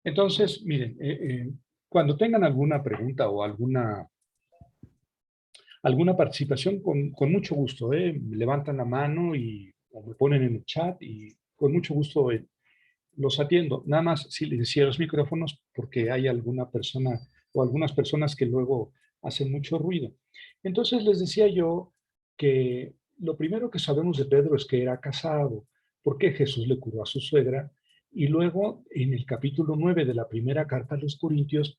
Entonces, miren, cuando tengan alguna pregunta o alguna participación, con mucho gusto, me levantan la mano o me ponen en el chat y con mucho gusto los atiendo. Nada más si les cierro los micrófonos porque hay alguna persona o algunas personas que luego hacen mucho ruido. Entonces les decía yo que lo primero que sabemos de Pedro es que era casado, porque Jesús le curó a su suegra. Y luego en el capítulo 9 de la primera carta a los Corintios,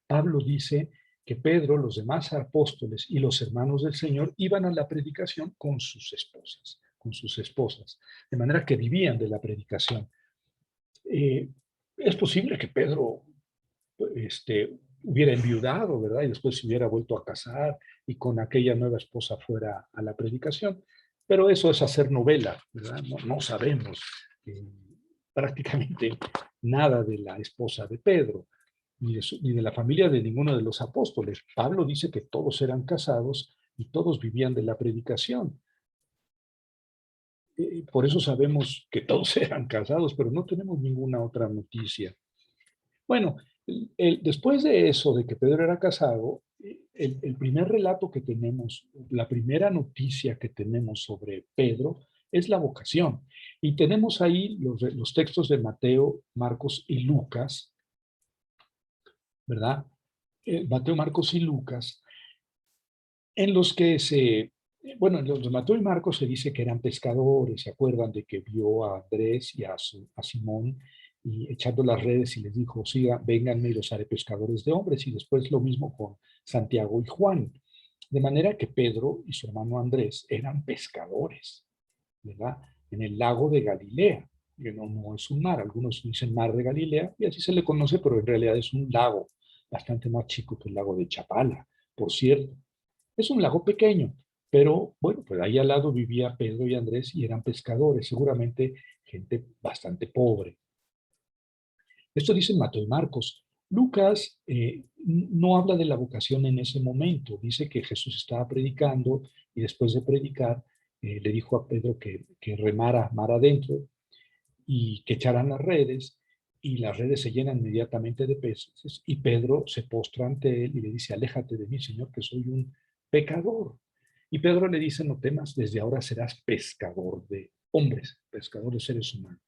Pablo dice que Pedro, los demás apóstoles y los hermanos del Señor iban a la predicación con sus esposas, de manera que vivían de la predicación. Eh, es posible que Pedro hubiera enviudado, ¿verdad? Y después se hubiera vuelto a casar y con aquella nueva esposa fuera a la predicación. Pero eso es hacer novela, ¿verdad? No sabemos eh, prácticamente nada de la esposa de Pedro, ni de la familia de ninguno de los apóstoles. Pablo dice que todos eran casados y todos vivían de la predicación. Por eso sabemos que todos eran casados, pero no tenemos ninguna otra noticia. Bueno, después de eso, de que Pedro era casado, el primer relato que tenemos, la primera noticia que tenemos sobre Pedro es la vocación. Y tenemos ahí los textos de Mateo, Marcos y Lucas, ¿verdad? Mateo, Marcos y Lucas, en los que bueno, en los de Mateo y Marcos se dice que eran pescadores, ¿se acuerdan de que vio a Andrés y a Simón y echando las redes y les dijo, siga, vénganme y los haré pescadores de hombres? Y después lo mismo con Santiago y Juan. De manera que Pedro y su hermano Andrés eran pescadores, ¿verdad? En el lago de Galilea, que no es un mar, algunos dicen mar de Galilea, y así se le conoce, pero en realidad es un lago bastante más chico que el lago de Chapala, por cierto. Es un lago pequeño, pero bueno, pues ahí al lado vivía Pedro y Andrés y eran pescadores, seguramente gente bastante pobre. Esto dice Mateo y Marcos. Lucas no habla de la vocación en ese momento, dice que Jesús estaba predicando y después de predicar le dijo a Pedro que remara mar adentro y que echaran las redes, y las redes se llenan inmediatamente de peces, y Pedro se postra ante él y le dice, aléjate de mí, Señor, que soy un pecador. Y Pedro le dice, no temas, desde ahora serás pescador de hombres, pescador de seres humanos.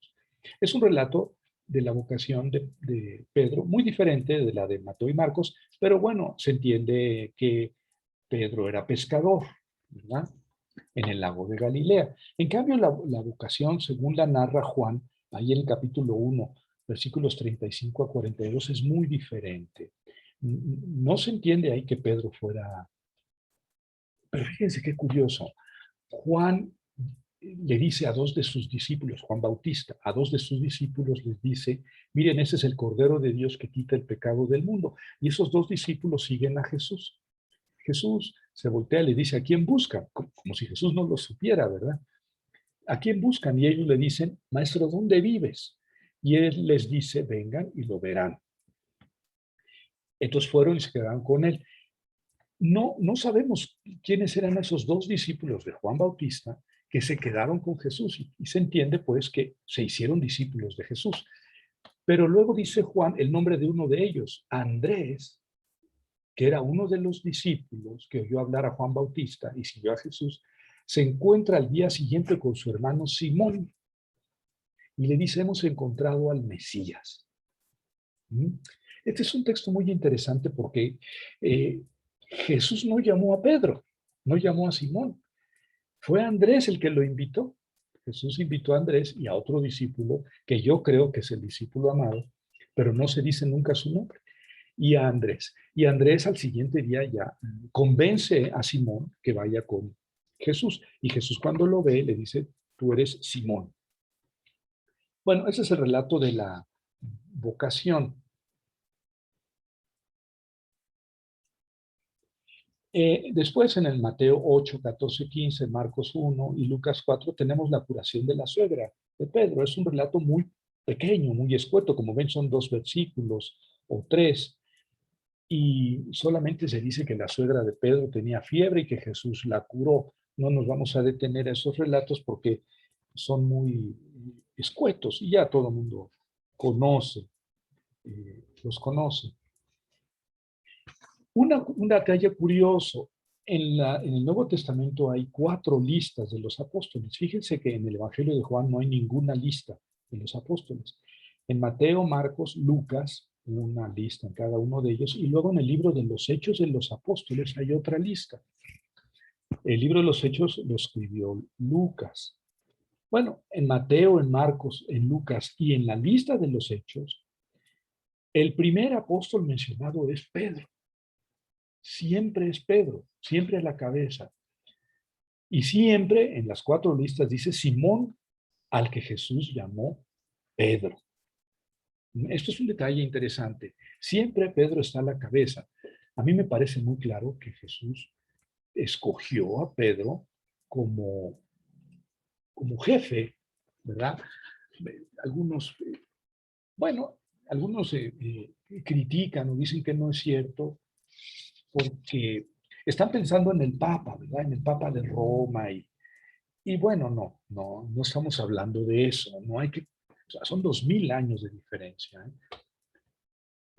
Es un relato de la vocación de Pedro, muy diferente de la de Mateo y Marcos, pero bueno, se entiende que Pedro era pescador, ¿verdad? En el lago de Galilea. En cambio, la vocación, según la narra Juan, ahí en el capítulo 1, versículos 35 a 42, es muy diferente. No se entiende ahí que Pedro fuera... Pero fíjense qué curioso. Juan le dice a dos de sus discípulos, Juan Bautista, a dos de sus discípulos les dice, miren, ese es el Cordero de Dios que quita el pecado del mundo. Y esos dos discípulos siguen a Jesús. Jesús se voltea y le dice, ¿a quién buscan? Como si Jesús no lo supiera, ¿verdad? ¿A quién buscan? Y ellos le dicen, maestro, ¿dónde vives? Y él les dice, vengan y lo verán. Entonces fueron y se quedaron con él. No sabemos quiénes eran esos dos discípulos de Juan Bautista que se quedaron con Jesús y se entiende pues que se hicieron discípulos de Jesús. Pero luego dice Juan el nombre de uno de ellos, Andrés, que era uno de los discípulos que oyó hablar a Juan Bautista y siguió a Jesús, se encuentra al día siguiente con su hermano Simón y le dice, hemos encontrado al Mesías. Este es un texto muy interesante porque Jesús no llamó a Pedro, no llamó a Simón, fue Andrés el que lo invitó. Jesús invitó a Andrés y a otro discípulo, que yo creo que es el discípulo amado, pero no se dice nunca su nombre, y a Andrés. Y Andrés al siguiente día ya convence a Simón que vaya con Jesús. Y Jesús cuando lo ve le dice, tú eres Simón. Bueno, ese es el relato de la vocación. Después en el Mateo 8, 14, 15, Marcos 1 y Lucas 4 tenemos la curación de la suegra de Pedro. Es un relato muy pequeño, muy escueto. Como ven, son 2 versículos o 3. Y solamente se dice que la suegra de Pedro tenía fiebre y que Jesús la curó. No nos vamos a detener a esos relatos porque son muy escuetos y ya todo el mundo conoce. los conoce. Un detalle curioso, en el Nuevo Testamento hay 4 listas de los apóstoles. Fíjense que en el Evangelio de Juan no hay ninguna lista de los apóstoles. En Mateo, Marcos, Lucas, una lista en cada uno de ellos, y luego en el libro de los Hechos de los Apóstoles hay otra lista. El libro de los Hechos lo escribió Lucas. Bueno, en Mateo, en Marcos, en Lucas y en la lista de los Hechos, el primer apóstol mencionado es Pedro. Siempre es Pedro, siempre a la cabeza. Y siempre en las 4 listas dice Simón, al que Jesús llamó Pedro. Esto es un detalle interesante. Siempre Pedro está a la cabeza. A mí me parece muy claro que Jesús escogió a Pedro como jefe, ¿verdad? Algunos, bueno, algunos critican o dicen que no es cierto porque están pensando en el Papa, ¿verdad? En el Papa de Roma y bueno, no estamos hablando de eso, no hay que, o sea, son 2000 años de diferencia, ¿eh?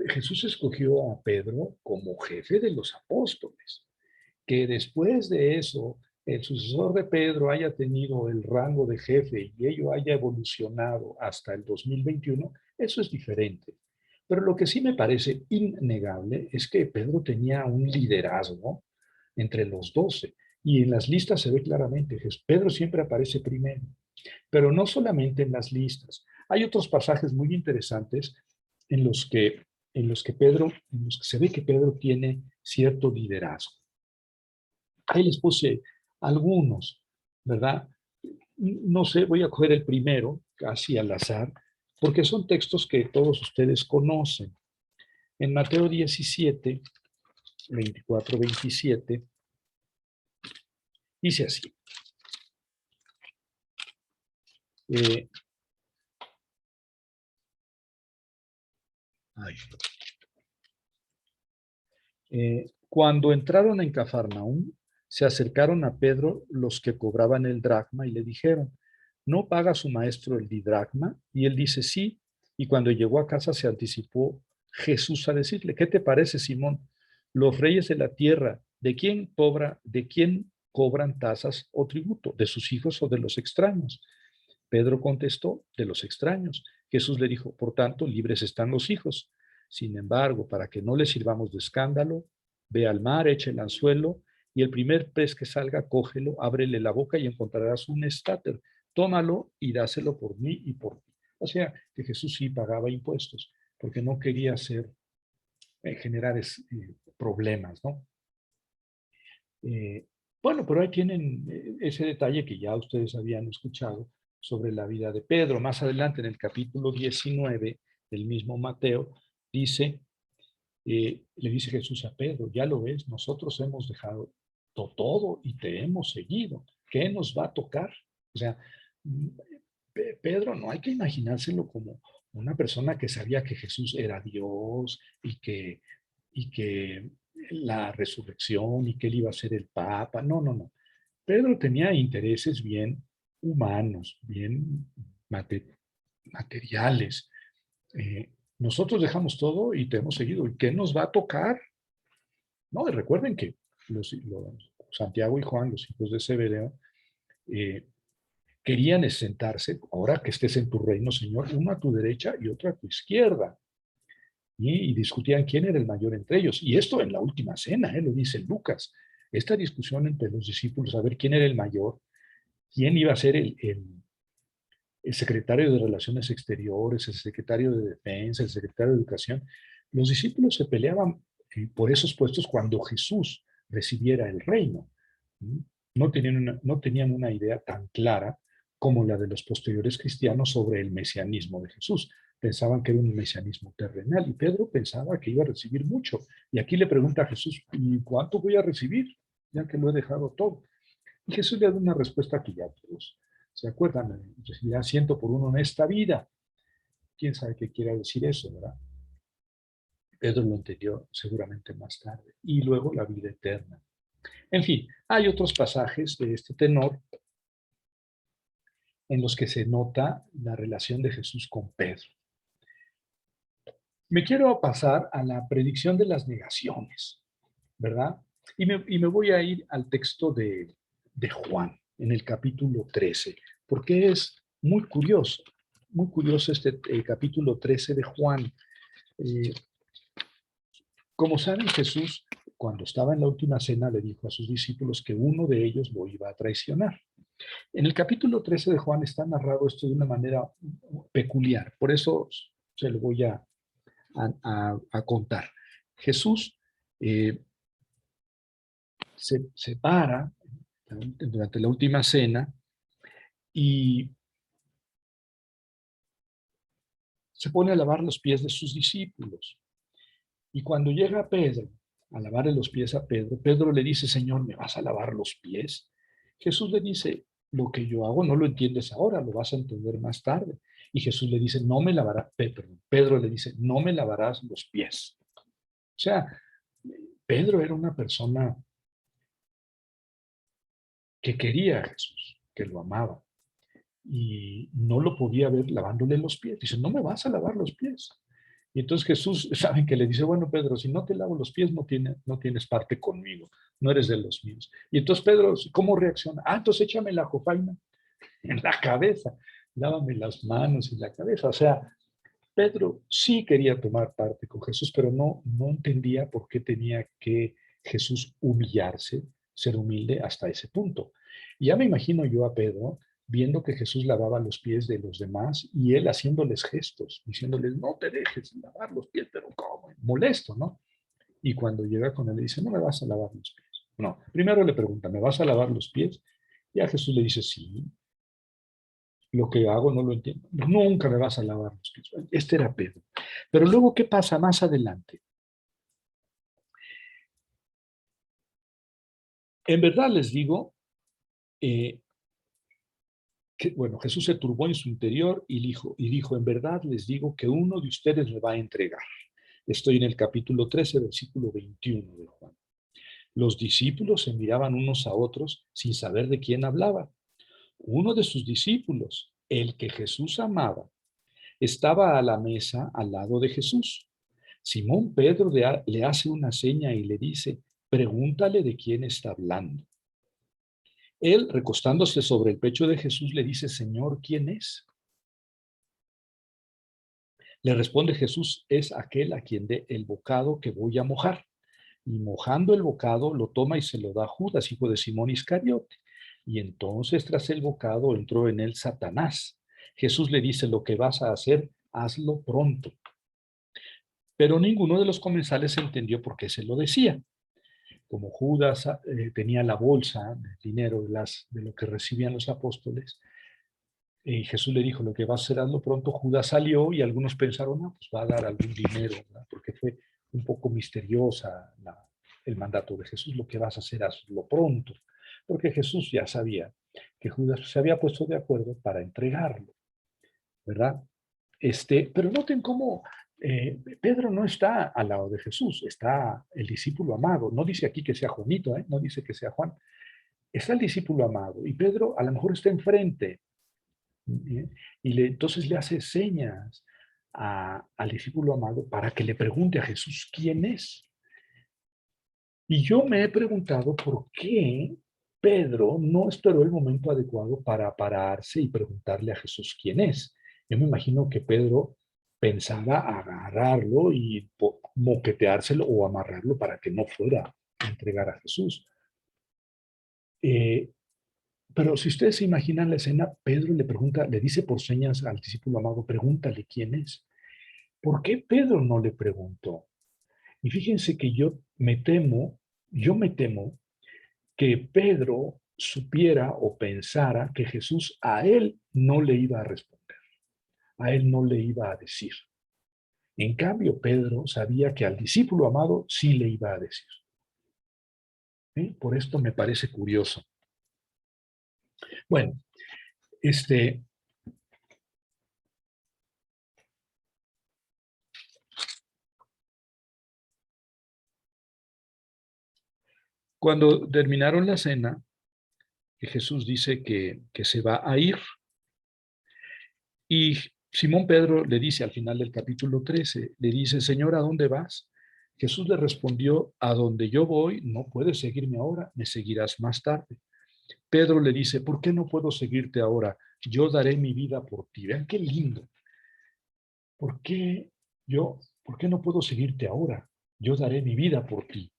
Jesús escogió a Pedro como jefe de los apóstoles. Que después de eso el sucesor de Pedro haya tenido el rango de jefe y ello haya evolucionado hasta el 2021, eso es diferente. Pero lo que sí me parece innegable es que Pedro tenía un liderazgo entre los 12 y en las listas se ve claramente que Pedro siempre aparece primero, pero no solamente en las listas. Hay otros pasajes muy interesantes en los que, en los que se ve que Pedro tiene cierto liderazgo. Ahí les puse algunos, ¿verdad? No sé, voy a coger el primero, casi al azar, porque son textos que todos ustedes conocen. En Mateo 17, 24, 27, dice así. Eh, cuando entraron en Cafarnaúm, se acercaron a Pedro los que cobraban el dracma y le dijeron, ¿no paga su maestro el didracma? Y él dice, sí. Y cuando llegó a casa se anticipó Jesús a decirle, ¿qué te parece, Simón? Los reyes de la tierra, de quién cobran tasas o tributo? ¿De sus hijos o de los extraños? Pedro contestó, de los extraños. Jesús le dijo, por tanto, libres están los hijos. Sin embargo, para que no les sirvamos de escándalo, ve al mar, echa el anzuelo, y el primer pez que salga, cógelo, ábrele la boca y encontrarás un estáter. Tómalo y dáselo por mí y por ti. O sea, que Jesús sí pagaba impuestos, porque no quería generar problemas, ¿no? Bueno, pero ahí tienen ese detalle que ya ustedes habían escuchado sobre la vida de Pedro. Más adelante, en el capítulo 19 del mismo Mateo, dice, le dice Jesús a Pedro, ya lo ves, nosotros hemos dejado todo y te hemos seguido. ¿Qué nos va a tocar? O sea, Pedro no hay que imaginárselo como una persona que sabía que Jesús era Dios y que la resurrección y que él iba a ser el Papa. No. Pedro tenía intereses bien humanos, bien materiales. Nosotros dejamos todo y te hemos seguido. ¿Y qué nos va a tocar? No, y recuerden que Santiago y Juan, los hijos de Zebedeo, querían sentarse, ahora que estés en tu reino, Señor, uno a tu derecha y otro a tu izquierda. Y discutían quién era el mayor entre ellos. Y esto en la última cena, lo dice Lucas. Esta discusión entre los discípulos, a ver quién era el mayor, quién iba a ser el secretario de Relaciones Exteriores, el secretario de Defensa, el secretario de Educación. Los discípulos se peleaban por esos puestos cuando Jesús recibiera el reino. No tenían una idea tan clara como la de los posteriores cristianos sobre el mesianismo de Jesús. Pensaban que era un mesianismo terrenal y Pedro pensaba que iba a recibir mucho. Y aquí le pregunta a Jesús, ¿y cuánto voy a recibir? Ya que lo he dejado todo. Y Jesús le da una respuesta que ya todos se acuerdan, recibirá 100 por 1 en esta vida. ¿Quién sabe qué quiere decir eso, verdad? Pedro lo entendió seguramente más tarde. Y luego la vida eterna. En fin, hay otros pasajes de este tenor en los que se nota la relación de Jesús con Pedro. Me quiero pasar a la predicción de las negaciones, ¿verdad? Y me voy a ir al texto de Juan, en el capítulo 13, porque es muy curioso este capítulo 13 de Juan. Eh, Como saben, Jesús, cuando estaba en la última cena, le dijo a sus discípulos que uno de ellos lo iba a traicionar. En el capítulo 13 de Juan está narrado esto de una manera peculiar, por eso se lo voy a contar. Jesús eh, se para durante la última cena y se pone a lavar los pies de sus discípulos. Y cuando llega Pedro a lavarle los pies a Pedro, Pedro le dice, Señor, ¿me vas a lavar los pies? Jesús le dice, lo que yo hago no lo entiendes ahora, lo vas a entender más tarde. Y Jesús le dice, no me lavarás, Pedro le dice, no me lavarás los pies. O sea, Pedro era una persona que quería a Jesús, que lo amaba, y no lo podía ver lavándole los pies. Dice, no me vas a lavar los pies. Y entonces Jesús, saben que le dice, bueno, Pedro, si no te lavo los pies, no tienes parte conmigo, no eres de los míos. Y entonces Pedro, ¿cómo reacciona? Ah, entonces échame la jofaina en la cabeza, lávame las manos y la cabeza. O sea, Pedro sí quería tomar parte con Jesús, pero no entendía por qué tenía que Jesús humillarse, ser humilde hasta ese punto. Y ya me imagino yo a Pedro viendo que Jesús lavaba los pies de los demás y él haciéndoles gestos, diciéndoles, no te dejes lavar los pies, pero ¿cómo? Molesto, ¿no? Y cuando llega con él le dice, no me vas a lavar los pies. No, primero le pregunta, ¿me vas a lavar los pies? Y a Jesús le dice, sí, lo que hago no lo entiendo. Nunca me vas a lavar los pies. Este era Pedro. Pero luego, ¿qué pasa más adelante? En verdad les digo eh, que, bueno, Jesús se turbó en su interior y dijo, en verdad les digo que uno de ustedes me va a entregar. Estoy en el capítulo 13, versículo 21 de Juan. Los discípulos se miraban unos a otros sin saber de quién hablaba. Uno de sus discípulos, el que Jesús amaba, estaba a la mesa al lado de Jesús. Simón Pedro le hace una seña y le dice, pregúntale de quién está hablando. Él, recostándose sobre el pecho de Jesús, le dice, Señor, ¿quién es? Le responde Jesús, es aquel a quien dé el bocado que voy a mojar. Y mojando el bocado, lo toma y se lo da a Judas, hijo de Simón Iscariote. Y entonces, tras el bocado, entró en él Satanás. Jesús le dice, lo que vas a hacer, hazlo pronto. Pero ninguno de los comensales entendió por qué se lo decía. Como Judas tenía la bolsa de dinero de lo que recibían los apóstoles, y Jesús le dijo, lo que va a hacer, hazlo pronto. Judas salió y algunos pensaron, no, pues va a dar algún dinero, ¿verdad? Porque fue un poco misteriosa el mandato de Jesús, lo que vas a hacer, hazlo pronto. Porque Jesús ya sabía que Judas se había puesto de acuerdo para entregarlo, ¿verdad? Pero noten cómo Pedro no está al lado de Jesús, está el discípulo amado. No dice aquí que sea Juanito, no dice que sea Juan. Está el discípulo amado y Pedro a lo mejor está enfrente, ¿eh? Y entonces le hace señas al discípulo amado para que le pregunte a Jesús quién es. Y yo me he preguntado por qué Pedro no esperó el momento adecuado para pararse y preguntarle a Jesús quién es. Yo me imagino que Pedro pensaba agarrarlo y moqueteárselo o amarrarlo para que no fuera a entregar a Jesús. Eh, pero si ustedes se imaginan la escena, Pedro le pregunta, le dice por señas al discípulo amado, pregúntale quién es. ¿Por qué Pedro no le preguntó? Y fíjense que yo me temo que Pedro supiera o pensara que Jesús a él no le iba a responder, a él no le iba a decir. En cambio, Pedro sabía que al discípulo amado sí le iba a decir. Por esto me parece curioso. Bueno, este, cuando terminaron la cena, Jesús dice que se va a ir y Simón Pedro le dice al final del capítulo 13, le dice, Señor, ¿a dónde vas? Jesús le respondió, a donde yo voy, no puedes seguirme ahora, me seguirás más tarde. Pedro le dice, ¿por qué no puedo seguirte ahora? Yo daré mi vida por ti. Vean qué lindo. ¿Por qué por qué no puedo seguirte ahora? Yo daré mi vida por ti.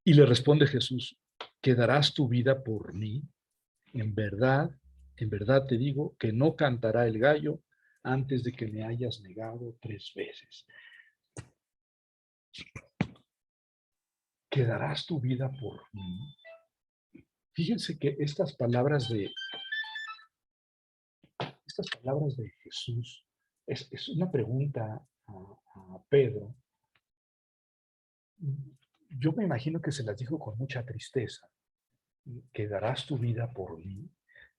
Y le responde Jesús, ¿quedarás tu vida por mí? En verdad te digo que no cantará el gallo antes de que me hayas negado 3 veces. ¿Quedarás tu vida por mí? Fíjense que estas palabras de Jesús es una pregunta a Pedro. Yo me imagino que se las dijo con mucha tristeza. ¿Quedarás tu vida por mí?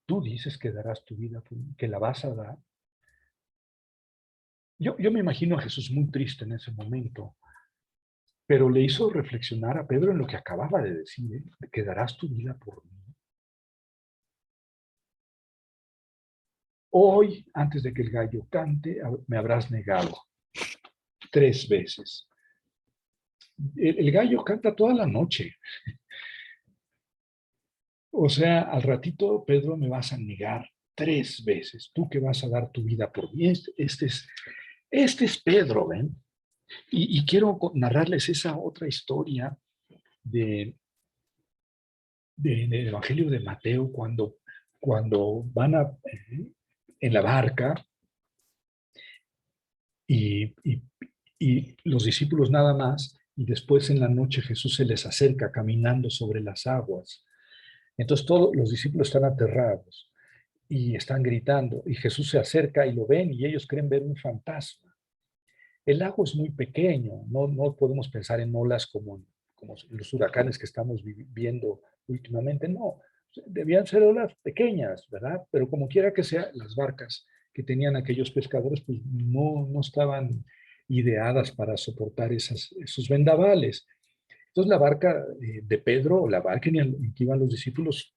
Tú dices que darás tu vida por mí, que la vas a dar. Yo me imagino a Jesús muy triste en ese momento, pero le hizo reflexionar a Pedro en lo que acababa de decir, ¿eh? ¿Que darás tu vida por mí? Hoy, antes de que el gallo cante, me habrás negado 3 veces. El gallo canta toda la noche. O sea, al ratito, Pedro, me vas a negar 3 veces. Tú que vas a dar tu vida por mí. Este es Pedro, ¿ven? Y quiero narrarles esa otra historia de, del Evangelio de Mateo cuando van en la barca y, y, y los discípulos nada más, y después en la noche Jesús se les acerca caminando sobre las aguas. Entonces todos los discípulos están aterrados y están gritando, y Jesús se acerca y lo ven y ellos creen ver un fantasma. El lago es muy pequeño, no podemos pensar en olas como los huracanes que estamos viendo últimamente, no, debían ser olas pequeñas, ¿verdad? Pero como quiera que sea, las barcas que tenían aquellos pescadores, pues no estaban ideadas para soportar esos vendavales. Entonces la barca de Pedro, o la barca en que iban los discípulos,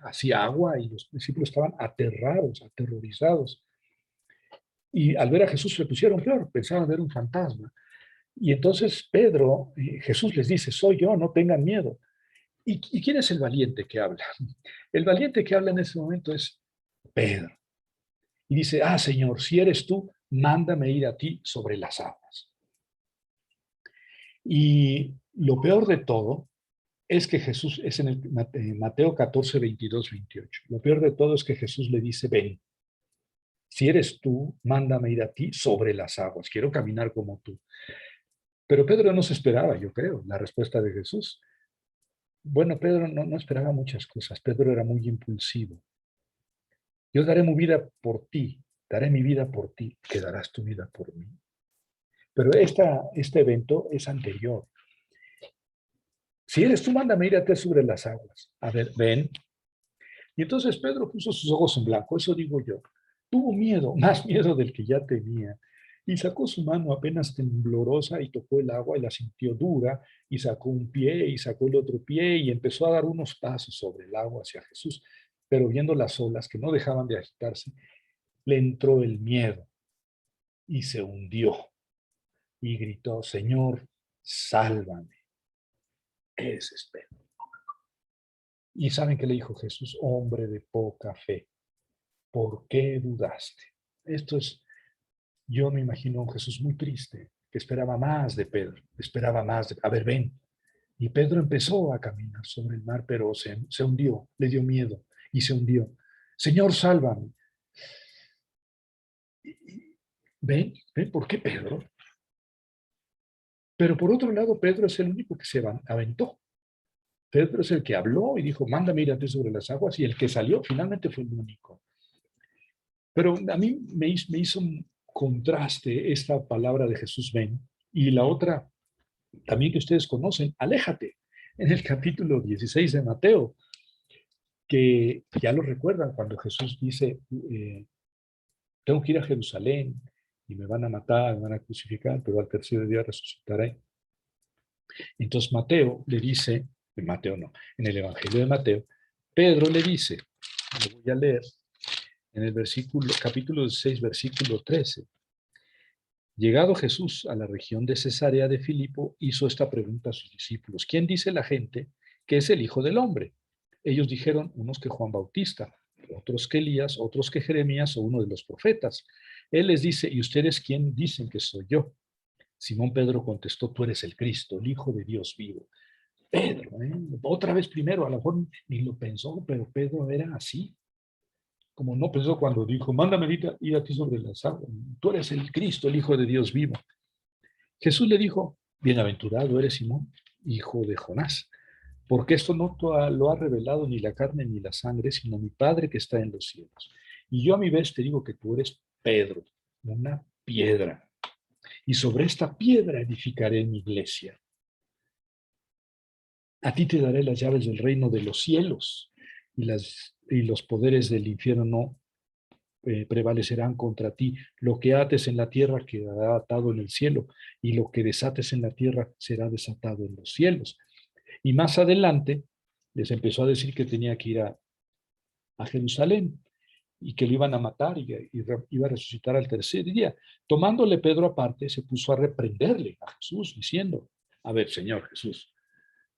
hacía agua y los discípulos estaban aterrados, aterrorizados. Y al ver a Jesús se pusieron peor, pensaban ver un fantasma. Y entonces Pedro, Jesús les dice, soy yo, no tengan miedo. ¿Y quién es el valiente que habla? El valiente que habla en ese momento es Pedro. Y dice, Señor, si eres tú, mándame ir a ti sobre las aguas. Y lo peor de todo es que Jesús, es en el Mateo 14, 22, 28. Lo peor de todo es que Jesús le dice, ven, si eres tú, mándame ir a ti sobre las aguas. Quiero caminar como tú. Pero Pedro no se esperaba, yo creo, la respuesta de Jesús. Bueno, Pedro no esperaba muchas cosas. Pedro era muy impulsivo. Yo daré mi vida por ti, daré mi vida por ti, que darás tu vida por mí. Pero este evento es anterior. Si eres tú, mándame ir a ti sobre las aguas. A ver, ven. Y entonces Pedro puso sus ojos en blanco, eso digo yo. Tuvo miedo, más miedo del que ya tenía. Y sacó su mano apenas temblorosa y tocó el agua y la sintió dura, y sacó un pie y sacó el otro pie y empezó a dar unos pasos sobre el agua hacia Jesús. Pero viendo las olas que no dejaban de agitarse, le entró el miedo y se hundió y gritó, Señor, sálvame. Ese es Pedro. ¿Y saben qué le dijo Jesús? Hombre de poca fe, ¿por qué dudaste? Esto es, yo me imagino a un Jesús muy triste, que esperaba más de Pedro, esperaba más a ver, ven. Y Pedro empezó a caminar sobre el mar, pero se hundió, le dio miedo y se hundió. Señor, sálvame. ¿Ven? ¿Ven por qué Pedro? Pero por otro lado, Pedro es el único que se aventó. Pedro es el que habló y dijo, mándame ir a ti sobre las aguas, y el que salió finalmente fue el único. Pero a mí me hizo un contraste esta palabra de Jesús, ven, y la otra también que ustedes conocen, aléjate, en el capítulo 16 de Mateo, que ya lo recuerdan cuando Jesús dice, tengo que ir a Jerusalén y me van a matar, me van a crucificar, pero al tercer día resucitaré. Entonces Mateo le dice, en Mateo no, en el Evangelio de Mateo, Pedro le dice, Lo voy a leer en el capítulo 6, versículo 13. Llegado Jesús a la región de Cesarea de Filipo, hizo esta pregunta a sus discípulos: ¿Quién dice la gente que es el Hijo del Hombre? Ellos dijeron, unos que Juan Bautista, otros que Elías, otros que Jeremías o uno de los profetas. Él les dice: ¿y ustedes quién dicen que soy yo? Simón Pedro contestó: tú eres el Cristo, el Hijo de Dios vivo. Pedro, otra vez primero, a lo mejor ni lo pensó, pero Pedro era así. Como no pensó cuando dijo: mándame ir a ti sobre las aguas, tú eres el Cristo, el Hijo de Dios vivo. Jesús le dijo: bienaventurado eres Simón, hijo de Jonás, porque esto no lo ha revelado ni la carne ni la sangre, sino mi Padre que está en los cielos. Y yo a mi vez te digo que tú eres Pedro, una piedra, y sobre esta piedra edificaré mi iglesia. A ti te daré las llaves del reino de los cielos, y los poderes del infierno no prevalecerán contra ti. Lo que ates en la tierra quedará atado en el cielo, y lo que desates en la tierra será desatado en los cielos. Y más adelante les empezó a decir que tenía que ir a Jerusalén y que lo iban a matar y iba a resucitar al tercer día. Tomándole Pedro aparte, se puso a reprenderle a Jesús, diciendo: a ver, Señor Jesús,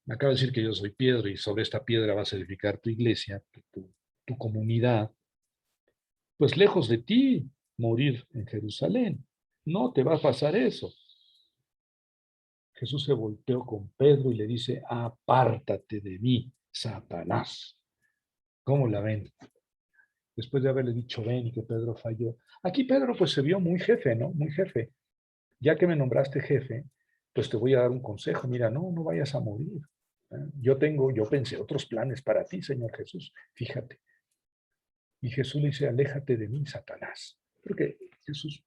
me acaba de decir que yo soy piedra y sobre esta piedra vas a edificar tu iglesia, tu comunidad. Pues lejos de ti morir en Jerusalén. No te va a pasar eso. Jesús se volteó con Pedro y le dice: apártate de mí, Satanás. ¿Cómo la ven? Después de haberle dicho ven y que Pedro falló. Aquí Pedro pues se vio muy jefe, ¿no? Muy jefe. Ya que me nombraste jefe, pues te voy a dar un consejo. Mira, no vayas a morir. Yo pensé otros planes para ti, Señor Jesús. Fíjate. Y Jesús le dice: aléjate de mí, Satanás. Porque Jesús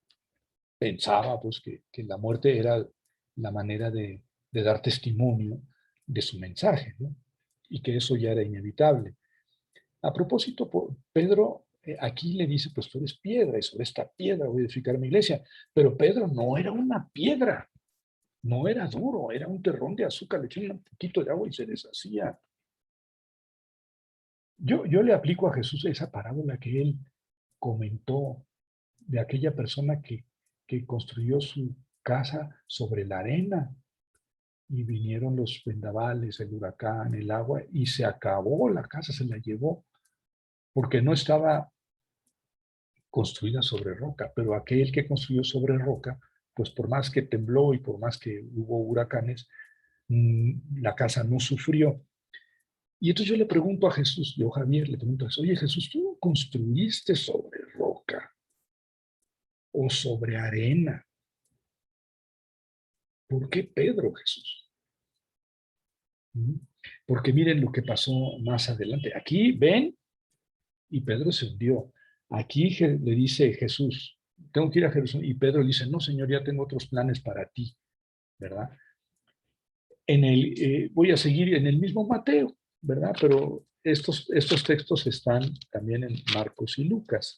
pensaba pues que la muerte era la manera de dar testimonio de su mensaje, ¿no? Y que eso ya era inevitable. A propósito, Pedro aquí le dice: pues tú eres piedra y sobre esta piedra voy a edificar mi iglesia. Pero Pedro no era una piedra, no era duro, era un terrón de azúcar, le echaban un poquito de agua y se deshacía. Yo le aplico a Jesús esa parábola que él comentó de aquella persona que construyó su casa sobre la arena y vinieron los vendavales, el huracán, el agua y se acabó, la casa se la llevó porque no estaba construida sobre roca, pero aquel que construyó sobre roca, pues por más que tembló y por más que hubo huracanes, la casa no sufrió. Y entonces yo le pregunto a Jesús, yo Javier le pregunto a Jesús: oye Jesús, ¿tú construiste sobre roca o sobre arena? ¿Por qué Pedro, Jesús? Porque miren lo que pasó más adelante. Aquí ven y Pedro se hundió. Aquí le dice Jesús: tengo que ir a Jerusalén. Y Pedro le dice: no, Señor, ya tengo otros planes para ti, ¿verdad? Voy a seguir en el mismo Mateo, ¿verdad? Pero estos textos están también en Marcos y Lucas.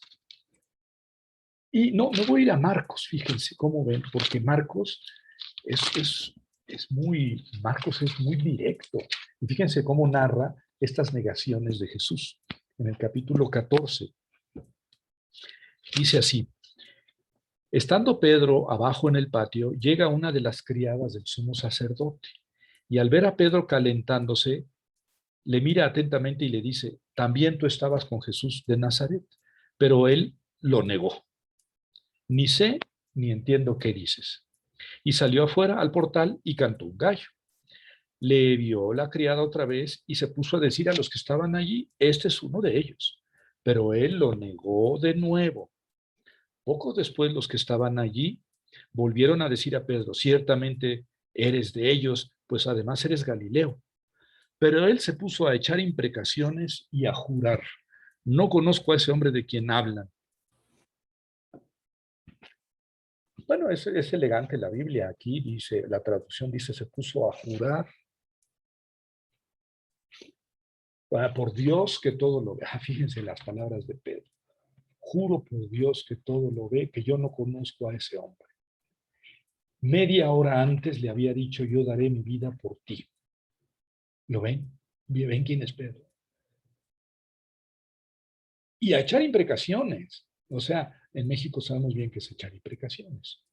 Y no voy a ir a Marcos, fíjense cómo ven, porque Marcos es muy directo. Y fíjense cómo narra estas negaciones de Jesús. En el capítulo 14, dice así: estando Pedro abajo en el patio, llega una de las criadas del sumo sacerdote, y al ver a Pedro calentándose, le mira atentamente y le dice: también tú estabas con Jesús de Nazaret. Pero él lo negó: ni sé ni entiendo qué dices. Y salió afuera al portal y cantó un gallo. Le vio la criada otra vez y se puso a decir a los que estaban allí: este es uno de ellos. Pero él lo negó de nuevo. Poco después los que estaban allí volvieron a decir a Pedro: ciertamente eres de ellos, pues además eres Galileo. Pero él se puso a echar imprecaciones y a jurar: no conozco a ese hombre de quien hablan. Bueno, es elegante la Biblia. Aquí dice, la traducción dice, se puso a jurar por Dios que todo lo ve. Fíjense las palabras de Pedro: juro por Dios que todo lo ve, que yo no conozco a ese hombre. Media hora antes le había dicho: yo daré mi vida por ti. ¿Lo ven? ¿Ven quién es Pedro? y a echar imprecaciones. O sea, en México sabemos bien que es echar imprecaciones,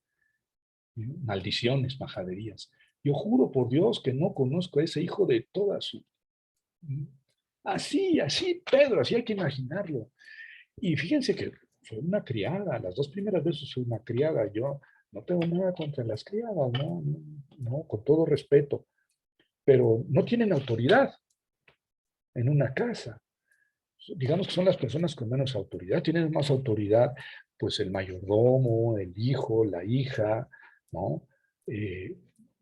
maldiciones, majaderías. Yo juro por Dios que no conozco a ese hijo de toda su... Así, así, Pedro, así hay que imaginarlo. Y fíjense que fue una criada, las dos primeras veces fue una criada. Yo no tengo nada contra las criadas, no, no, no, con todo respeto, pero no tienen autoridad en una casa. Digamos que son las personas con menos autoridad, tienen más autoridad, pues el mayordomo, el hijo, la hija, ¿no? Eh,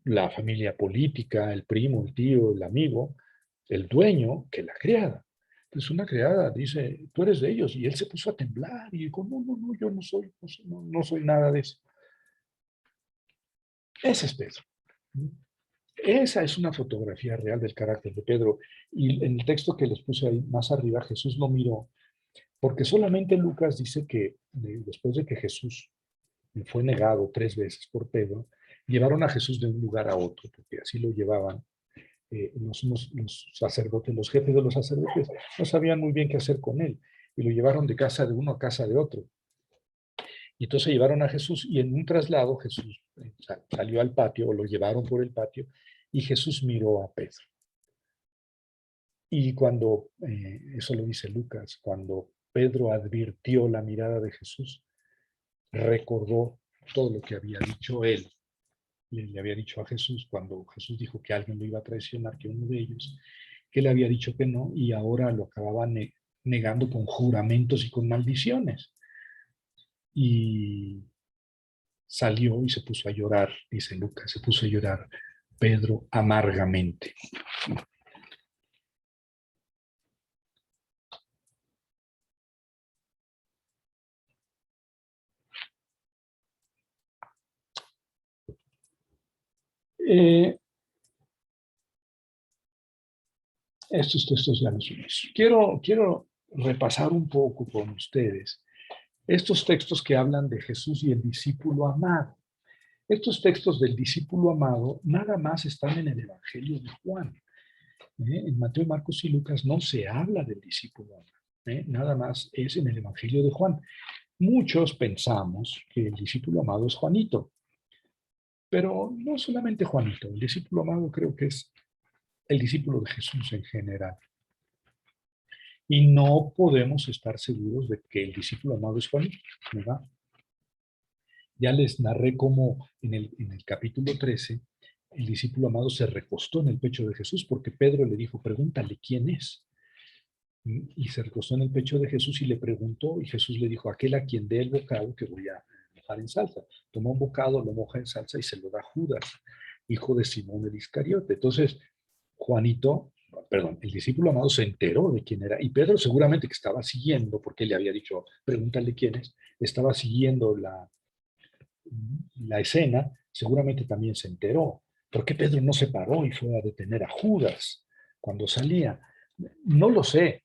la familia política, el primo, el tío, el amigo, el dueño, que la criada. Entonces una criada dice, tú eres de ellos, y él se puso a temblar y dijo, no, no, no, yo no soy, no soy nada de eso. Ese es Pedro. Esa es una fotografía real del carácter de Pedro. Y en el texto que les puse ahí más arriba, Jesús lo miró, porque solamente Lucas dice que después de que Jesús fue negado 3 veces por Pedro, llevaron a Jesús de un lugar a otro, porque así lo llevaban los sacerdotes, los jefes de los sacerdotes, no sabían muy bien qué hacer con él, y lo llevaron de casa de uno a casa de otro. Y entonces llevaron a Jesús, y en un traslado Jesús salió al patio, o lo llevaron por el patio, y Jesús miró a Pedro. Y cuando, eso lo dice Lucas, cuando Pedro advirtió la mirada de Jesús, recordó todo lo que había dicho él, le había dicho a Jesús cuando Jesús dijo que alguien lo iba a traicionar, que uno de ellos, que le había dicho que no, y ahora lo acababa negando con juramentos y con maldiciones. Y salió y se puso a llorar, dice Lucas, se puso a llorar Pedro amargamente. Eh, Estos textos ya los vimos. Quiero repasar un poco con ustedes estos textos que hablan de Jesús y el discípulo amado. Estos textos del discípulo amado nada más están en el Evangelio de Juan. En Mateo, Marcos y Lucas no se habla del discípulo amado. Nada más es en el Evangelio de Juan. Muchos pensamos que el discípulo amado es Juanito, pero no solamente Juanito. El discípulo amado creo que es el discípulo de Jesús en general. Y no podemos estar seguros de que el discípulo amado es Juanito, ¿verdad? Ya les narré cómo en el capítulo 13 el discípulo amado se recostó en el pecho de Jesús porque Pedro le dijo, pregúntale quién es. Y se recostó en el pecho de Jesús y le preguntó, y Jesús le dijo, aquel a quien dé el bocado que voy a mojar en salsa. Tomó un bocado, lo moja en salsa y se lo da a Judas, hijo de Simón el Iscariote. Entonces, el discípulo amado se enteró de quién era, y Pedro seguramente que estaba siguiendo, porque él le había dicho, pregúntale quién es, estaba siguiendo la escena, seguramente también se enteró. ¿Por qué Pedro no se paró y fue a detener a Judas cuando salía? No lo sé,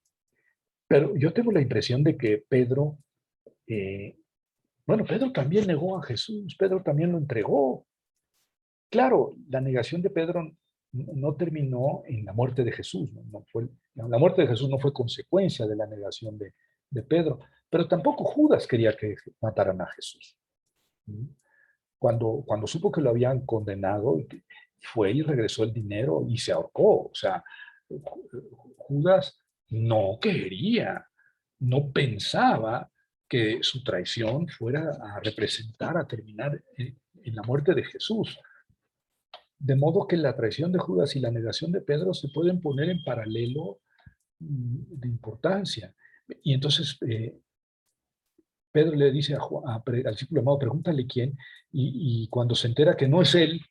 pero yo tengo la impresión de que Pedro, eh, Pedro también negó a Jesús, Pedro también lo entregó. Claro, la negación de Pedro no terminó en la muerte de Jesús, la muerte de Jesús no fue consecuencia de la negación de Pedro, pero tampoco Judas quería que mataran a Jesús. Cuando supo que lo habían condenado, fue y regresó el dinero y se ahorcó. O sea, Judas no quería, no pensaba que su traición fuera a representar, a terminar en la muerte de Jesús. De modo que la traición de Judas y la negación de Pedro se pueden poner en paralelo de importancia. Y entonces Pedro le dice al discípulo amado, pregúntale quién, y cuando se entera que no es él,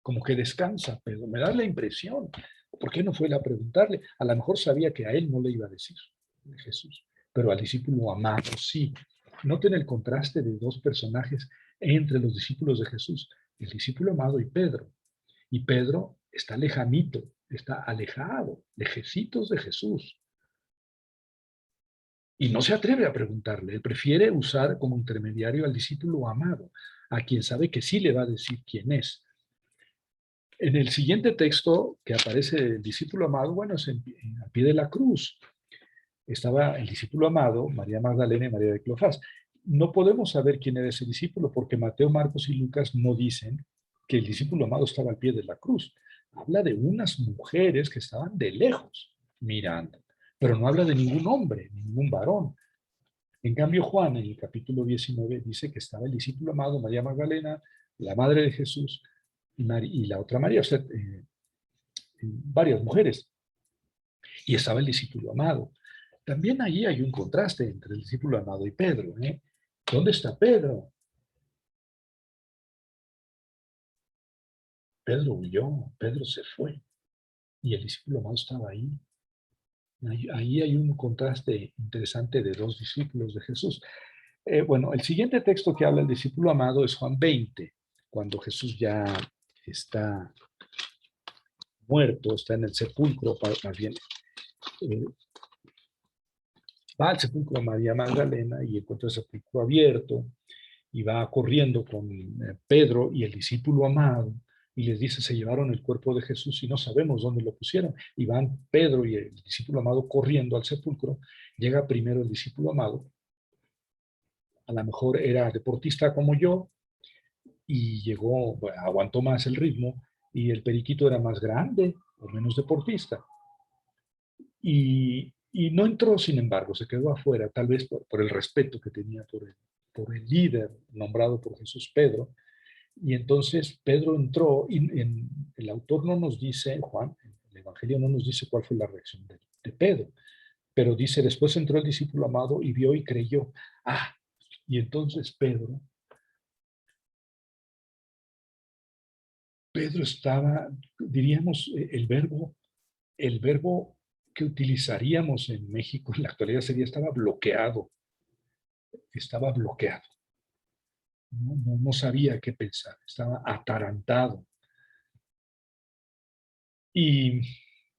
como que descansa, pero me da la impresión, ¿por qué no fue él a preguntarle? A lo mejor sabía que a él no le iba a decir de Jesús, pero al discípulo amado sí. Noten el contraste de dos personajes entre los discípulos de Jesús, el discípulo amado y Pedro. Y Pedro está lejanito, está alejado, lejecitos de Jesús. Y no se atreve a preguntarle, él prefiere usar como intermediario al discípulo amado, a quien sabe que sí le va a decir quién es. En el siguiente texto que aparece el discípulo amado, bueno, es al pie de la cruz. estaba el discípulo amado, María Magdalena y María de Cleofás. No podemos saber quién era ese discípulo porque Mateo, Marcos y Lucas no dicen que el discípulo amado estaba al pie de la cruz. Habla de unas mujeres que estaban de lejos mirando, pero no habla de ningún hombre, ningún varón. En cambio, Juan, en el capítulo 19, dice que estaba el discípulo amado, María Magdalena, la madre de Jesús y la otra María, o sea, varias mujeres, y estaba el discípulo amado. También ahí hay un contraste entre el discípulo amado y Pedro. ¿Dónde está Pedro? Pedro huyó, Pedro se fue, y el discípulo amado estaba ahí. Ahí hay un contraste interesante de dos discípulos de Jesús. Bueno, el siguiente texto que habla del discípulo amado es Juan 20, cuando Jesús ya está muerto, está en el sepulcro, más bien, eh, va al sepulcro María Magdalena y encuentra el sepulcro abierto y va corriendo con Pedro y el discípulo amado y les dice, se llevaron el cuerpo de Jesús y no sabemos dónde lo pusieron. Y van Pedro y el discípulo amado corriendo al sepulcro. Llega primero el discípulo amado, a lo mejor era deportista como yo, y llegó, bueno, aguantó más el ritmo, y el periquito era más grande o menos deportista. Y no entró, sin embargo, se quedó afuera, tal vez por el respeto que tenía por el líder nombrado por Jesús, Pedro. Y entonces Pedro entró y el autor no nos dice, Juan, el Evangelio no nos dice cuál fue la reacción de Pedro, pero dice, después entró el discípulo amado y vio y creyó. Ah, y entonces Pedro estaba, diríamos, el verbo que utilizaríamos en México en la actualidad sería estaba bloqueado. No sabía qué pensar, estaba atarantado. Y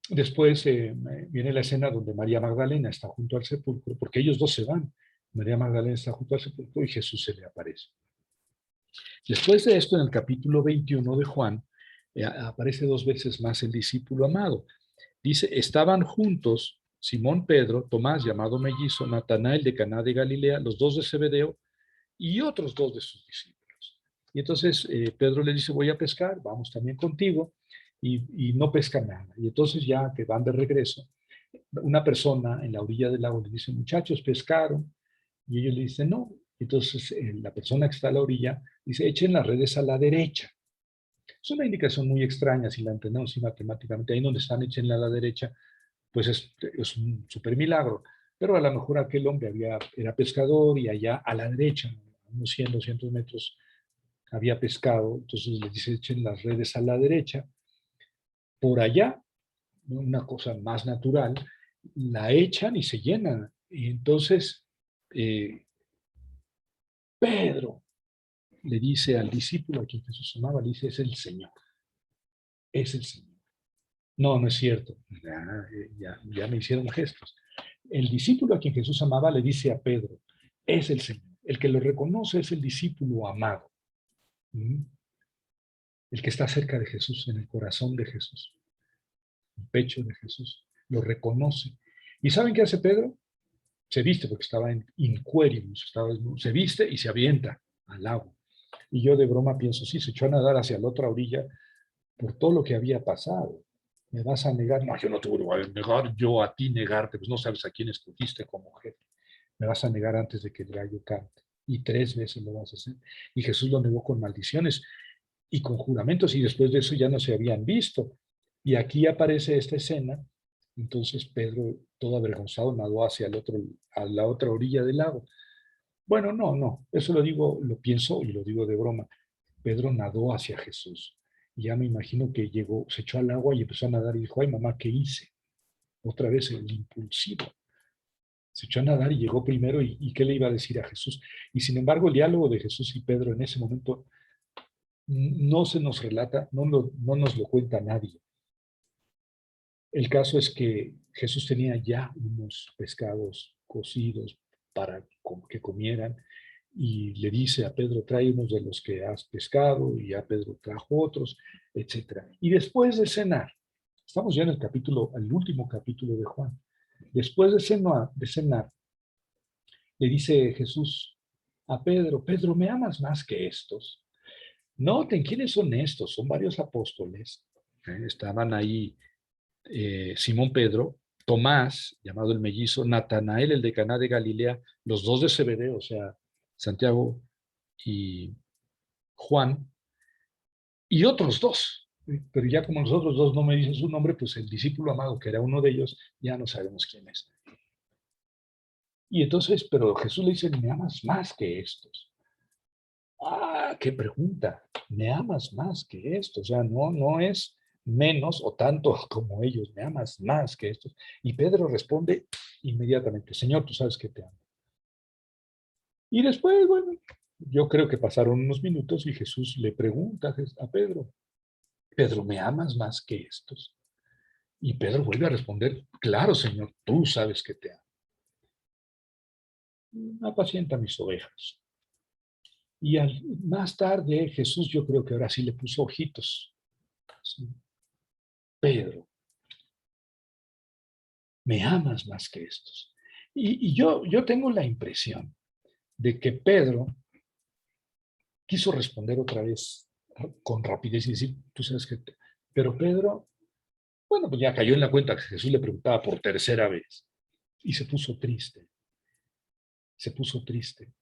después viene la escena donde María Magdalena está junto al sepulcro, porque ellos dos se van. María Magdalena está junto al sepulcro y Jesús se le aparece. Después de esto, en el capítulo 21 de Juan, aparece dos veces más el discípulo amado. Dice, estaban juntos Simón Pedro, Tomás, llamado Mellizo, Natanael de Caná de Galilea, los dos de Zebedeo y otros dos de sus discípulos. Y entonces Pedro le dice, voy a pescar, vamos también contigo, y no pesca nada. Y entonces ya que van de regreso, una persona en la orilla del lago le dice, muchachos, pescaron, y ellos le dicen, no. Entonces la persona que está a la orilla dice, echen las redes a la derecha. Es una indicación muy extraña si la entendemos así matemáticamente. Ahí donde están, échenla a la derecha, pues es un súper milagro. Pero a lo mejor aquel hombre era pescador y allá a la derecha, unos 100, 200 metros, había pescado. Entonces les dice, echen las redes a la derecha. Por allá, una cosa más natural, la echan y se llenan. Y entonces eh, Pedro le dice al discípulo a quien Jesús amaba, le dice, es el Señor, es el Señor. No, no es cierto. Ya me hicieron gestos. El discípulo a quien Jesús amaba le dice a Pedro, es el Señor. El que lo reconoce es el discípulo amado. ¿Mm? El que está cerca de Jesús, en el corazón de Jesús, en el pecho de Jesús. Lo reconoce. ¿Y saben qué hace Pedro? Se viste porque estaba en inquérimus, se viste y se avienta al lago. Y yo de broma pienso, sí, se echó a nadar hacia la otra orilla por todo lo que había pasado. ¿Me vas a negar? No, yo no te voy a negar, yo a ti negarte, pues no sabes a quién escogiste como jefe. Me vas a negar antes de que el gallo cante. Y 3 veces lo vas a hacer. Y Jesús lo negó con maldiciones y con juramentos, y después de eso ya no se habían visto. Y aquí aparece esta escena. Entonces Pedro, todo avergonzado, nadó hacia a la otra orilla del lago. Bueno, no, eso lo digo, lo pienso y lo digo de broma. Pedro nadó hacia Jesús. Y ya me imagino que llegó, se echó al agua y empezó a nadar y dijo, ay mamá, ¿qué hice? Otra vez el impulsivo. Se echó a nadar y llegó primero y ¿qué le iba a decir a Jesús? Y sin embargo, el diálogo de Jesús y Pedro en ese momento no se nos relata, no nos lo cuenta nadie. El caso es que Jesús tenía ya unos pescados cocidos para que comieran y le dice a Pedro, trae unos de los que has pescado, y a Pedro trajo otros, etc. Y después de cenar, estamos ya en el último capítulo de Juan, Después de cenar, le dice Jesús a Pedro, Pedro, ¿me amas más que estos? Noten quiénes son estos, son varios apóstoles. Estaban ahí Simón Pedro, Tomás, llamado el mellizo, Natanael, el de Caná de Galilea, los dos de Zebedeo, o sea, Santiago y Juan, y otros dos. Pero ya como los otros dos no me dicen su nombre, pues el discípulo amado, que era uno de ellos, ya no sabemos quién es. Y entonces, pero Jesús le dice, ¿me amas más que estos? Ah, qué pregunta. ¿Me amas más que estos? O sea, no es menos o tanto como ellos, me amas más que estos. Y Pedro responde inmediatamente, Señor, tú sabes que te amo. Y después, bueno, yo creo que pasaron unos minutos y Jesús le pregunta a Pedro, Pedro, ¿me amas más que estos? Y Pedro vuelve a responder, claro, Señor, tú sabes que te amo. Apacienta mis ovejas. Y más tarde Jesús, yo creo que ahora sí le puso ojitos. ¿Sí? Pedro, me amas más que estos. Y yo tengo la impresión de que Pedro quiso responder otra vez con rapidez y decir, tú sabes que... Pero Pedro, bueno, pues ya cayó en la cuenta que Jesús le preguntaba por tercera vez y se puso triste, se puso triste.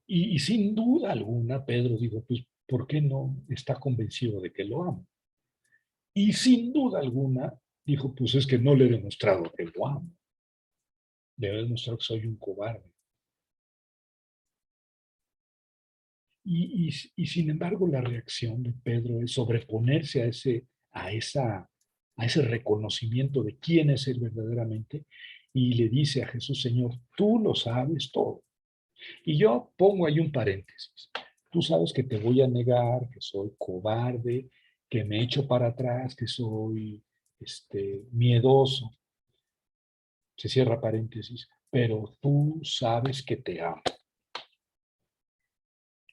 Y sin duda alguna, Pedro dijo, pues, ¿por qué no está convencido de que lo amo? Y sin duda alguna, dijo, pues es que no le he demostrado que lo amo. Le he demostrado que soy un cobarde. Y sin embargo, la reacción de Pedro es sobreponerse a ese reconocimiento de quién es él verdaderamente y le dice a Jesús, Señor, tú lo sabes todo. Y yo pongo ahí un paréntesis. Tú sabes que te voy a negar, que soy cobarde, que me echo para atrás, que soy miedoso. Se cierra paréntesis. Pero tú sabes que te amo.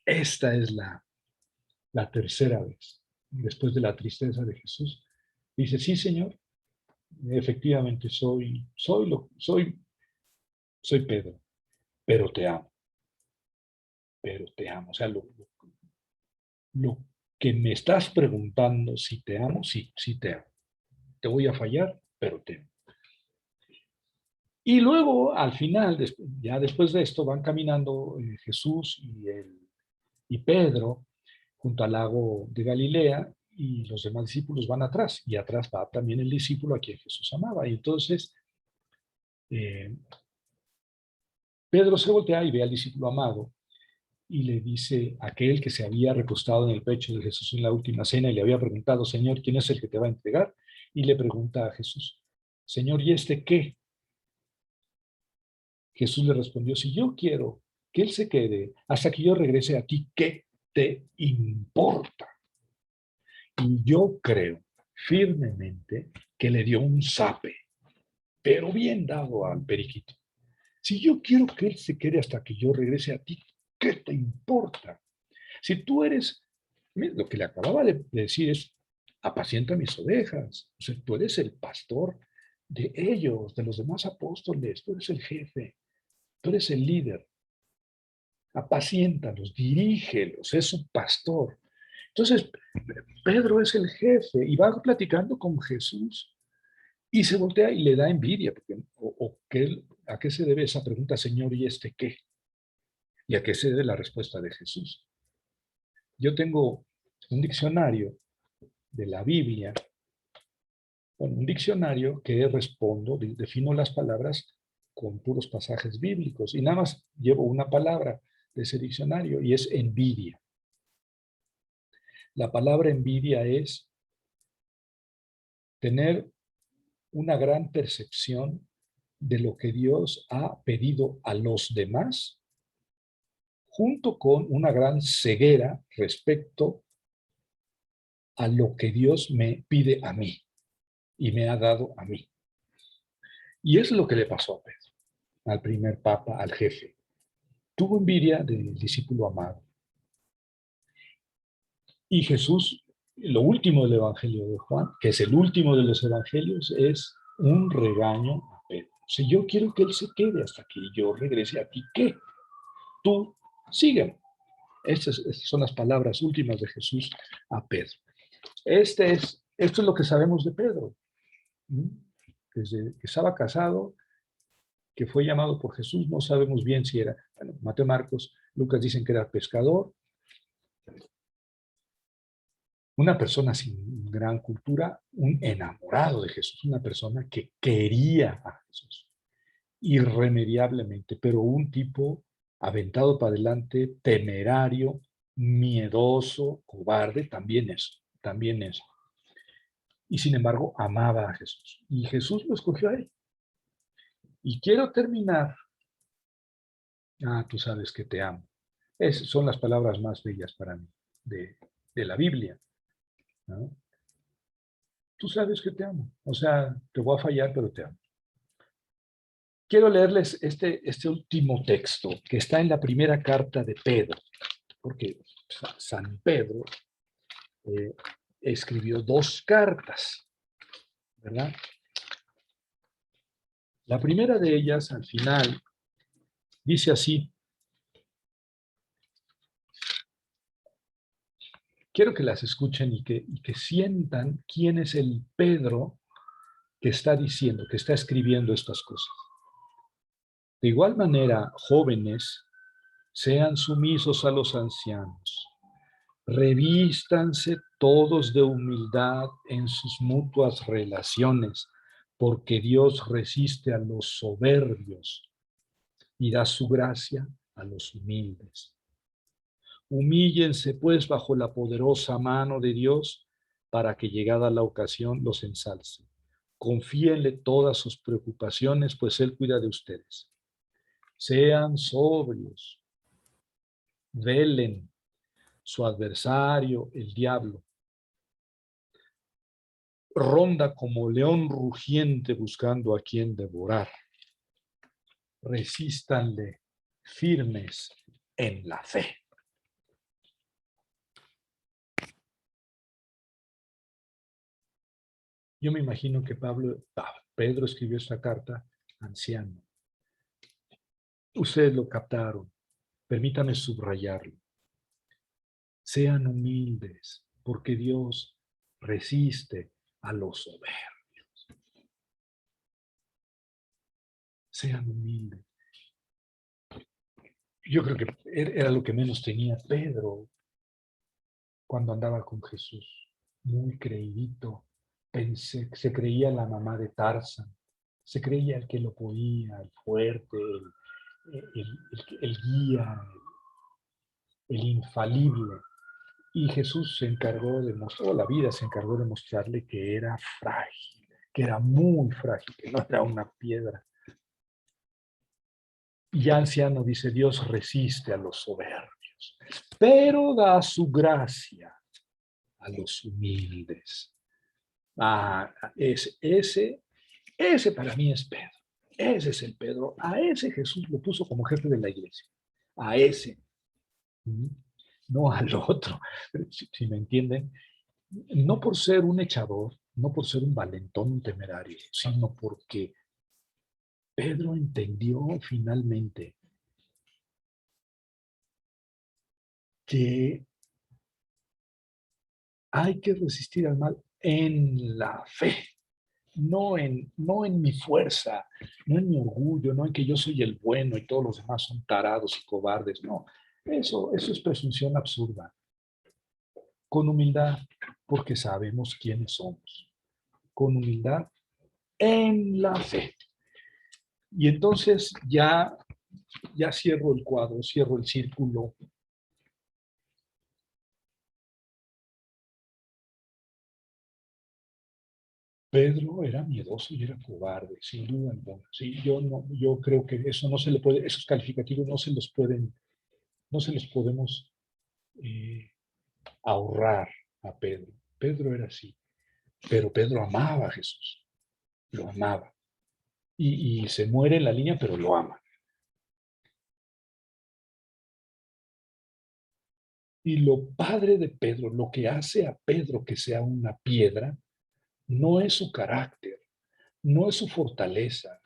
Esta es la tercera vez, después de la tristeza de Jesús. Dice, sí, Señor, efectivamente soy Pedro, pero te amo, pero te amo. O sea, lo que me estás preguntando, si te amo, sí, sí te amo. Te voy a fallar, pero te amo. Y luego, al final, ya después de esto, van caminando Jesús y Pedro junto al lago de Galilea y los demás discípulos van atrás. Y atrás va también el discípulo a quien Jesús amaba. Y entonces eh, Pedro se voltea y ve al discípulo amado y le dice a aquel que se había recostado en el pecho de Jesús en la última cena y le había preguntado, Señor, ¿quién es el que te va a entregar? Y le pregunta a Jesús, Señor, ¿y este qué? Jesús le respondió, si yo quiero que él se quede hasta que yo regrese a ti, ¿qué te importa? Y yo creo firmemente que le dio un zape, pero bien dado al periquito. Si yo quiero que él se quede hasta que yo regrese a ti, ¿qué te importa? Si tú eres, lo que le acababa de decir es, apacienta mis ovejas. O sea, tú eres el pastor de ellos, de los demás apóstoles, tú eres el jefe, tú eres el líder. Apaciéntalos, dirígelos, es un pastor. Entonces, Pedro es el jefe y va platicando con Jesús y se voltea y le da envidia, porque, ¿a qué se debe esa pregunta, Señor, y este qué? ¿Y a qué se debe la respuesta de Jesús? Yo tengo un diccionario de la Biblia, bueno, un diccionario que respondo, defino las palabras con puros pasajes bíblicos y nada más llevo una palabra de ese diccionario y es envidia. La palabra envidia es tener una gran percepción de lo que Dios ha pedido a los demás, junto con una gran ceguera respecto a lo que Dios me pide a mí y me ha dado a mí. Y es lo que le pasó a Pedro, al primer papa, al jefe. Tuvo envidia del discípulo amado. Y Jesús, lo último del Evangelio de Juan, que es el último de los evangelios, es un regaño a Pedro. Si yo quiero que Él se quede hasta que yo regrese, ¿a ti qué? Tú sígueme. Estas son las palabras últimas de Jesús a Pedro. Esto es lo que sabemos de Pedro. Desde que estaba casado, que fue llamado por Jesús, no sabemos bien si era, bueno, Mateo, Marcos, Lucas dicen que era pescador, una persona sin gran cultura, un enamorado de Jesús, una persona que quería a Jesús irremediablemente, pero un tipo aventado para adelante, temerario, miedoso, cobarde, también eso, también eso. Y sin embargo, amaba a Jesús. Y Jesús lo escogió a él. Y quiero terminar. Tú sabes que te amo. Son las palabras más bellas para mí de la Biblia, ¿no? Tú sabes que te amo. O sea, te voy a fallar, pero te amo. Quiero leerles este último texto que está en la primera carta de Pedro, porque San Pedro escribió 2 cartas, ¿verdad? La primera de ellas, al final, dice así. Quiero que las escuchen y que sientan quién es el Pedro que está diciendo, que está escribiendo estas cosas. De igual manera, jóvenes, sean sumisos a los ancianos. Revístanse todos de humildad en sus mutuas relaciones, porque Dios resiste a los soberbios y da su gracia a los humildes. Humíllense, pues, bajo la poderosa mano de Dios, para que, llegada la ocasión, los ensalce. Confíenle todas sus preocupaciones, pues Él cuida de ustedes. Sean sobrios, velen. Su adversario, el diablo, ronda como león rugiente buscando a quien devorar. Resístanle firmes en la fe. Yo me imagino que Pedro escribió esta carta anciano. Ustedes lo captaron. Permítame subrayarlo. Sean humildes, porque Dios resiste a los soberbios. Sean humildes. Yo creo que era lo que menos tenía Pedro cuando andaba con Jesús. Muy creidito. Se creía la mamá de Tarzán. Se creía el que lo podía, el fuerte, el guía, el infalible. Y Jesús se encargó de mostrar, la vida se encargó de mostrarle que era frágil, que era muy frágil, que no era una piedra. Y ya anciano dice, Dios resiste a los soberbios, pero da su gracia a los humildes. Ese para mí es Pedro. Ese es el Pedro. A ese Jesús lo puso como jefe de la iglesia. A ese. No al otro. Si me entienden, no por ser un echador, no por ser un valentón, un temerario, sino porque Pedro entendió finalmente que hay que resistir al mal en la fe, no en mi fuerza, no en mi orgullo, no en que yo soy el bueno y todos los demás son tarados y cobardes. No, eso es presunción absurda. Con humildad, porque sabemos quiénes somos. Con humildad en la fe. Y entonces ya cierro el cuadro, cierro el círculo. Pedro era miedoso y era cobarde, sin duda alguna. Sí, yo creo que eso no se le puede, esos calificativos no se los podemos eh, ahorrar a Pedro. Pedro era así, pero Pedro amaba a Jesús, lo amaba. Y se muere en la línea, pero lo ama. Y lo padre de Pedro, lo que hace a Pedro que sea una piedra, no es su carácter, no es su fortaleza,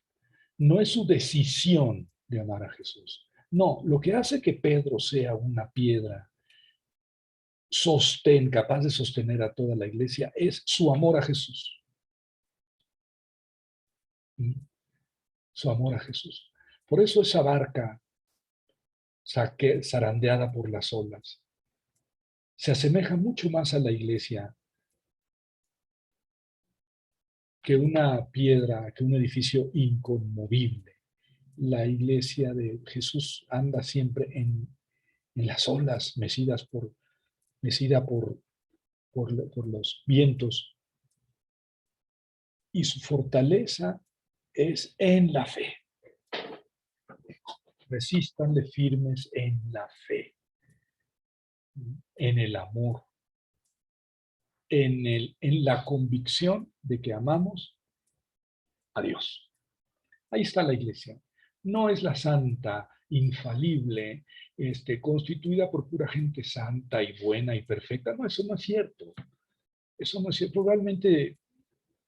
no es su decisión de amar a Jesús. No, lo que hace que Pedro sea una piedra capaz de sostener a toda la iglesia es su amor a Jesús. Su amor a Jesús. Por eso esa barca zarandeada por las olas se asemeja mucho más a la iglesia que una piedra, que un edificio inconmovible. La iglesia de Jesús anda siempre en las olas, mecida por los vientos, y su fortaleza es en la fe. Resístanle firmes en la fe, en el amor, en la convicción de que amamos a Dios. Ahí está la iglesia. No es la santa, infalible, constituida por pura gente santa y buena y perfecta. No, eso no es cierto. Eso no es cierto. Realmente,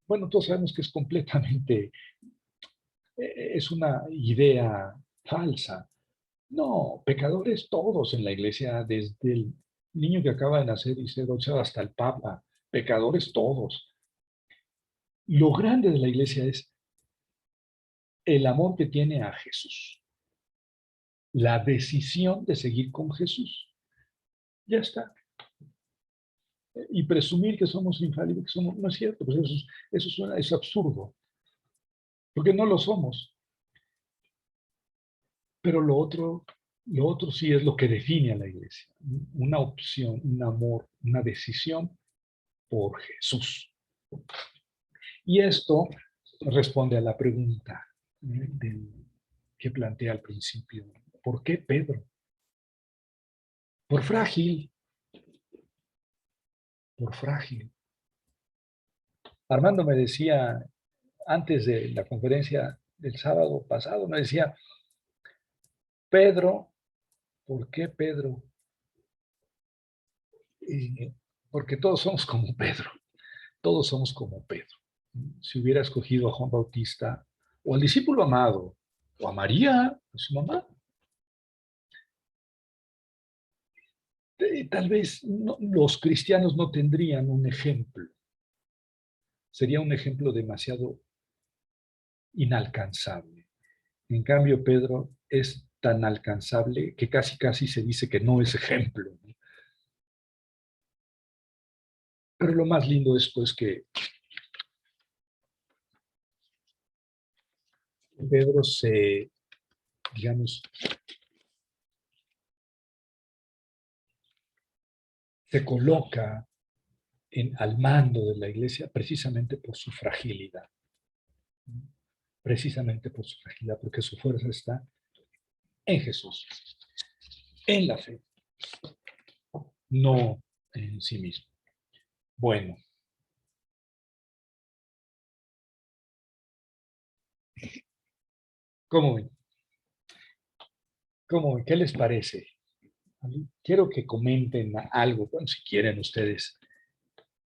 bueno, todos sabemos que es completamente, es una idea falsa. No, pecadores todos en la iglesia, desde el niño que acaba de nacer y ser bautizado hasta el Papa, pecadores todos. Lo grande de la iglesia es el amor que tiene a Jesús, la decisión de seguir con Jesús. Ya está. Y presumir que somos infalibles, que somos, no es cierto, pues es absurdo, porque no lo somos. Pero lo otro sí es lo que define a la iglesia, una opción, un amor, una decisión por Jesús. Y esto responde a la pregunta que planteé al principio. ¿Por qué Pedro? Por frágil, por frágil. Armando me decía, antes de la conferencia del sábado pasado, me decía, Pedro, ¿por qué Pedro? Porque todos somos como Pedro, todos somos como Pedro. Si hubiera escogido a Juan Bautista, o al discípulo amado, o a María, a su mamá, tal vez los cristianos no tendrían un ejemplo. Sería un ejemplo demasiado inalcanzable. En cambio, Pedro es tan alcanzable que casi se dice que no es ejemplo. Pero lo más lindo es pues que Pedro digamos, se coloca al mando de la iglesia precisamente por su fragilidad. Precisamente por su fragilidad, porque su fuerza está en Jesús, en la fe, no en sí mismo. Bueno. ¿Cómo ven? ¿Qué les parece? Quiero que comenten algo, bueno, si quieren ustedes,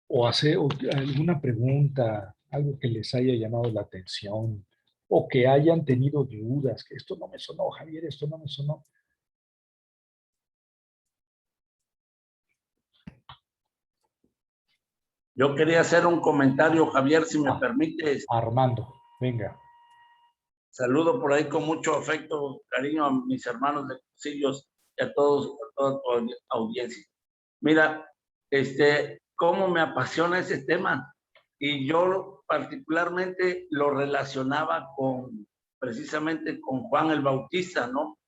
o hacer alguna pregunta, algo que les haya llamado la atención, o que hayan tenido dudas, que esto no me sonó, Javier, esto no me sonó. Yo quería hacer un comentario, Javier, si me permites. Armando, venga. Saludo por ahí con mucho afecto, cariño a mis hermanos de Cursillos y a toda tu audiencia. Mira, cómo me apasiona ese tema. Y yo particularmente lo relacionaba precisamente con Juan el Bautista, ¿no?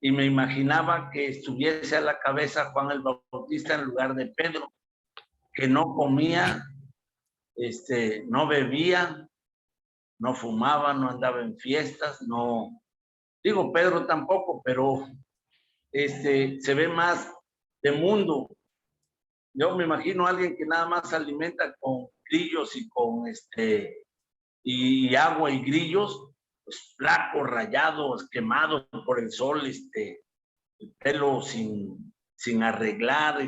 Y me imaginaba que estuviese a la cabeza Juan el Bautista en lugar de Pedro, que no comía, no bebía, no fumaba, no andaba en fiestas, no, digo Pedro tampoco, pero se ve más de mundo. Yo me imagino a alguien que nada más se alimenta con grillos y con y agua y grillos, pues flaco, rayado, quemado por el sol, el pelo sin arreglar,